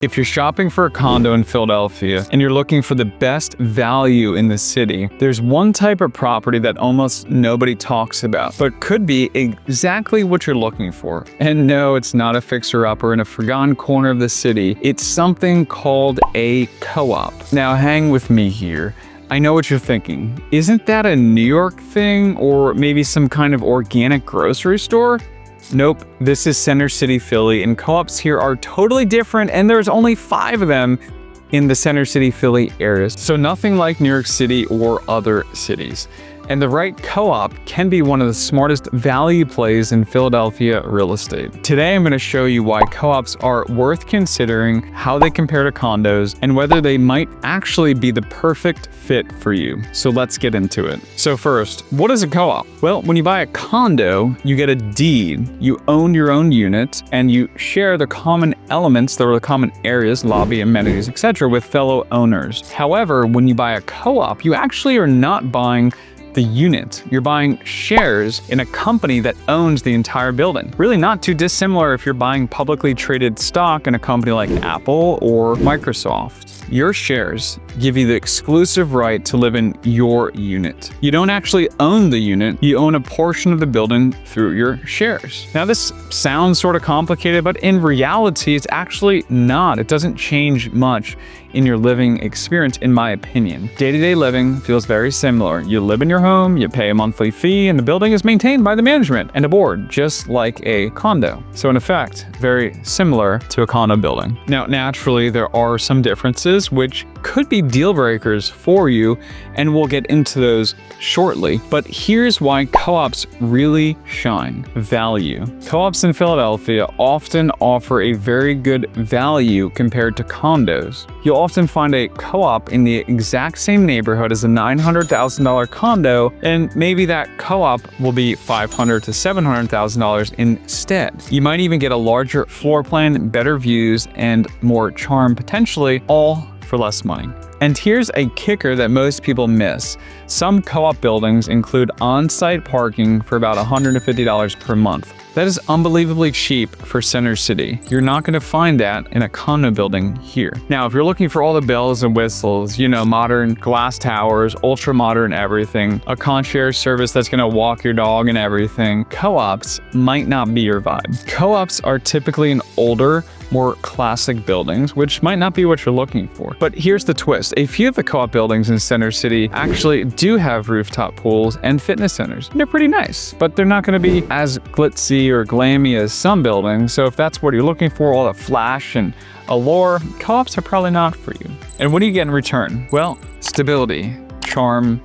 If you're shopping for a condo in Philadelphia and you're looking for the best value in the city, there's one type of property that almost nobody talks about, but could be exactly what you're looking for. And no, it's not a fixer-upper in a forgotten corner of the city. It's something called a co-op. Now hang with me here. I know what you're thinking. Isn't that a New York thing or maybe some kind of organic grocery store? Nope, this is Center City Philly, and co-ops here are totally different, and there's only 5 of them in the Center City Philly area. So nothing like New York City or other cities. And the right co-op can be one of the smartest value plays in Philadelphia real estate. Today, I'm going to show you why co-ops are worth considering, how they compare to condos, and whether they might actually be the perfect fit for you. So let's get into it. So first, what is a co-op? Well, when you buy a condo, you get a deed. You own your own unit, and you share the common elements, the common areas, lobby, amenities, etc. with fellow owners. However, when you buy a co-op, you actually are not buying the unit. You're buying shares in a company that owns the entire building. Really not too dissimilar if you're buying publicly traded stock in a company like Apple or Microsoft. Your shares give you the exclusive right to live in your unit. You don't actually own the unit, you own a portion of the building through your shares. Now this sounds sort of complicated, but in reality, it's actually not. It doesn't change much in your living experience, in my opinion. Day-to-day living feels very similar. You live in your home, you pay a monthly fee, and the building is maintained by the management and a board, just like a condo. So in effect, very similar to a condo building. Now, naturally, there are some differences which could be deal breakers for you, and we'll get into those shortly. But here's why co-ops really shine: value. Co-ops in Philadelphia often offer a very good value compared to condos. You'll often find a co-op in the exact same neighborhood as a $900,000 condo, and maybe that co-op will be $500,000 to $700,000 instead. You might even get a larger floor plan, better views, and more charm potentially, all for less money. And here's a kicker that most people miss. Some co-op buildings include on-site parking for about $150 per month. That is unbelievably cheap for Center City. You're not going to find that in a condo building here. Now, if you're looking for all the bells and whistles, you know, modern glass towers, ultra-modern everything, a concierge service that's going to walk your dog and everything, co-ops might not be your vibe. Co-ops are typically in older, more classic buildings, which might not be what you're looking for. But here's the twist. A few of the co-op buildings in Center City actually do have rooftop pools and fitness centers. They're pretty nice, but they're not going to be as glitzy or glammy as some buildings. So if that's what you're looking for, all the flash and allure, co-ops are probably not for you. And what do you get in return? Well, stability, charm,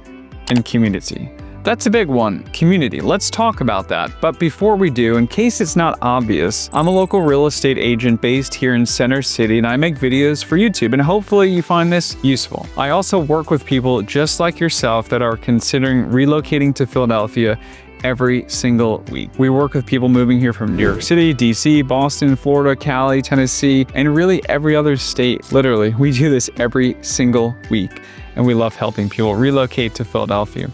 and community. That's a big one, community. Let's talk about that. But before we do, in case it's not obvious, I'm a local real estate agent based here in Center City, and I make videos for YouTube, and hopefully you find this useful. I also work with people just like yourself that are considering relocating to Philadelphia every single week. We work with people moving here from New York City, DC, Boston, Florida, Cali, Tennessee, and really every other state. Literally, we do this every single week, and we love helping people relocate to Philadelphia.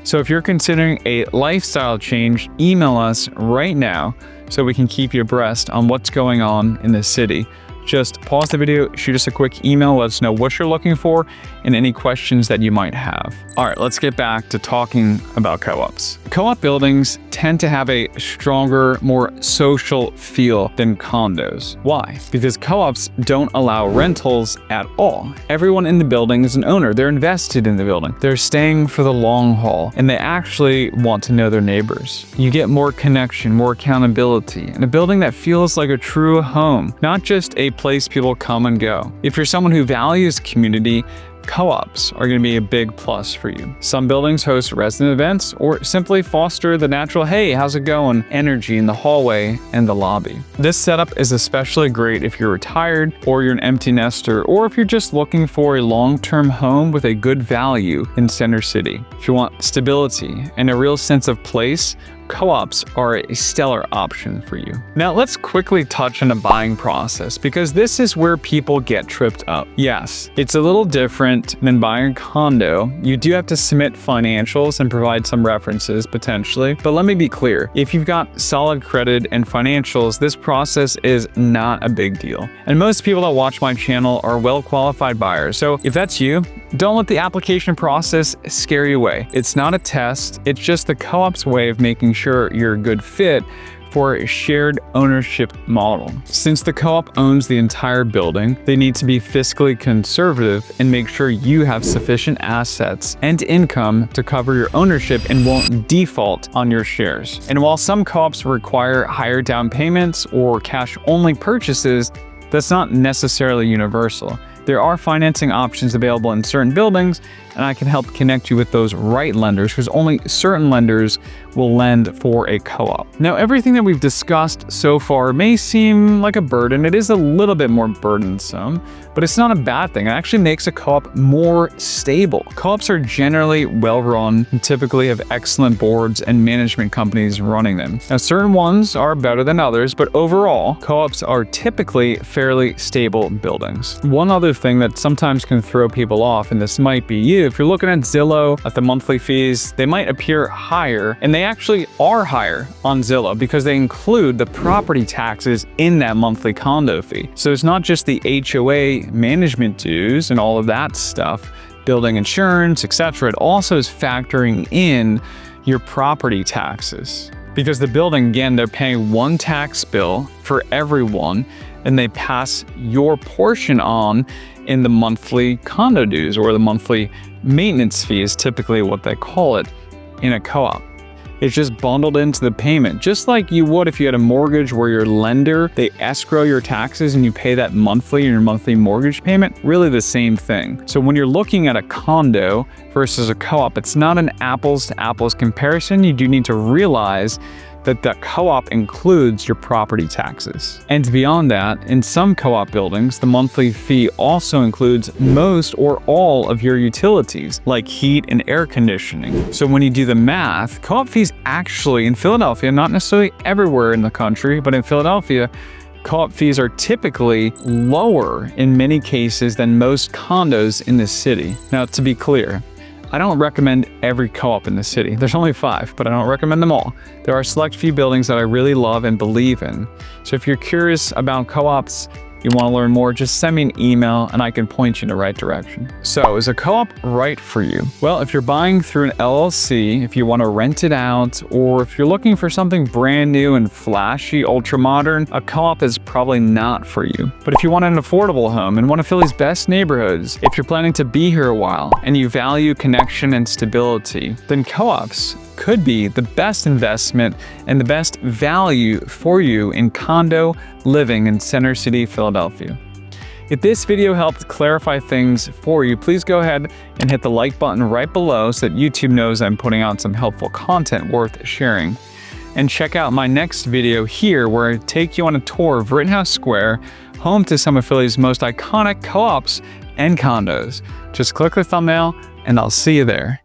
So if you're considering a lifestyle change, email us right now so we can keep you abreast on what's going on in the city. Just pause the video, shoot us a quick email, let us know what you're looking for and any questions that you might have. All right, let's get back to talking about co-ops. Co-op buildings tend to have a stronger, more social feel than condos. Why? Because co-ops don't allow rentals at all. Everyone in the building is an owner. They're invested in the building. They're staying for the long haul, and they actually want to know their neighbors. You get more connection, more accountability, and a building that feels like a true home, not just a place people come and go. If you're someone who values community, co-ops are going to be a big plus for you. Some buildings host resident events or simply foster the natural, hey, how's it going, energy in the hallway and the lobby. This setup is especially great if you're retired or you're an empty nester, or if you're just looking for a long-term home with a good value in Center City. If you want stability and a real sense of place, co-ops are a stellar option for you. Now let's quickly touch on the buying process, because this is where people get tripped up. Yes, it's a little different than buying a condo. You do have to submit financials and provide some references potentially, but let me be clear. If you've got solid credit and financials, this process is not a big deal. And most people that watch my channel are well-qualified buyers. So if that's you, don't let the application process scare you away. It's not a test. It's just the co-op's way of making sure you're a good fit for a shared ownership model. Since the co-op owns the entire building, they need to be fiscally conservative and make sure you have sufficient assets and income to cover your ownership and won't default on your shares. And while some co-ops require higher down payments or cash-only purchases, that's not necessarily universal. There are financing options available in certain buildings, and I can help connect you with those right lenders, because only certain lenders will lend for a co-op. Now, everything that we've discussed so far may seem like a burden. It is a little bit more burdensome, but it's not a bad thing. It actually makes a co-op more stable. Co-ops are generally well-run and typically have excellent boards and management companies running them. Now, certain ones are better than others, but overall, co-ops are typically fairly stable buildings. One other thing that sometimes can throw people off, and this might be you, if you're looking at Zillow at the monthly fees, they might appear higher, and they actually are higher on Zillow because they include the property taxes in that monthly condo fee. So it's not just the HOA management dues and all of that stuff, building insurance, etc. It also is factoring in your property taxes. Because the building, again, they're paying one tax bill for everyone, and they pass your portion on in the monthly condo dues, or the monthly maintenance fee is typically what they call it in a co-op. It's just bundled into the payment, just like you would if you had a mortgage where your lender, they escrow your taxes and you pay that monthly in your monthly mortgage payment. Really the same thing. So when you're looking at a condo versus a co-op, it's not an apples to apples comparison. You do need to realize that the co-op includes your property taxes. And beyond that, in some co-op buildings, the monthly fee also includes most or all of your utilities, like heat and air conditioning. So when you do the math, co-op fees actually in Philadelphia, not necessarily everywhere in the country, but in Philadelphia, co-op fees are typically lower in many cases than most condos in the city. Now, to be clear, I don't recommend every co-op in the city. There's only 5, but I don't recommend them all. There are a select few buildings that I really love and believe in. So if you're curious about co-ops, you want to learn more, just send me an email and I can point you in the right direction. So is a co-op right for you? Well, if you're buying through an LLC, if you want to rent it out, or if you're looking for something brand new and flashy, ultra modern, a co-op is probably not for you. But if you want an affordable home in one of Philly's best neighborhoods, if you're planning to be here a while and you value connection and stability, then co-ops could be the best investment and the best value for you in condo living in Center City, Philadelphia. If this video helped clarify things for you, please go ahead and hit the like button right below so that YouTube knows I'm putting out some helpful content worth sharing. And check out my next video here where I take you on a tour of Rittenhouse Square, home to some of Philly's most iconic co-ops and condos. Just click the thumbnail and I'll see you there.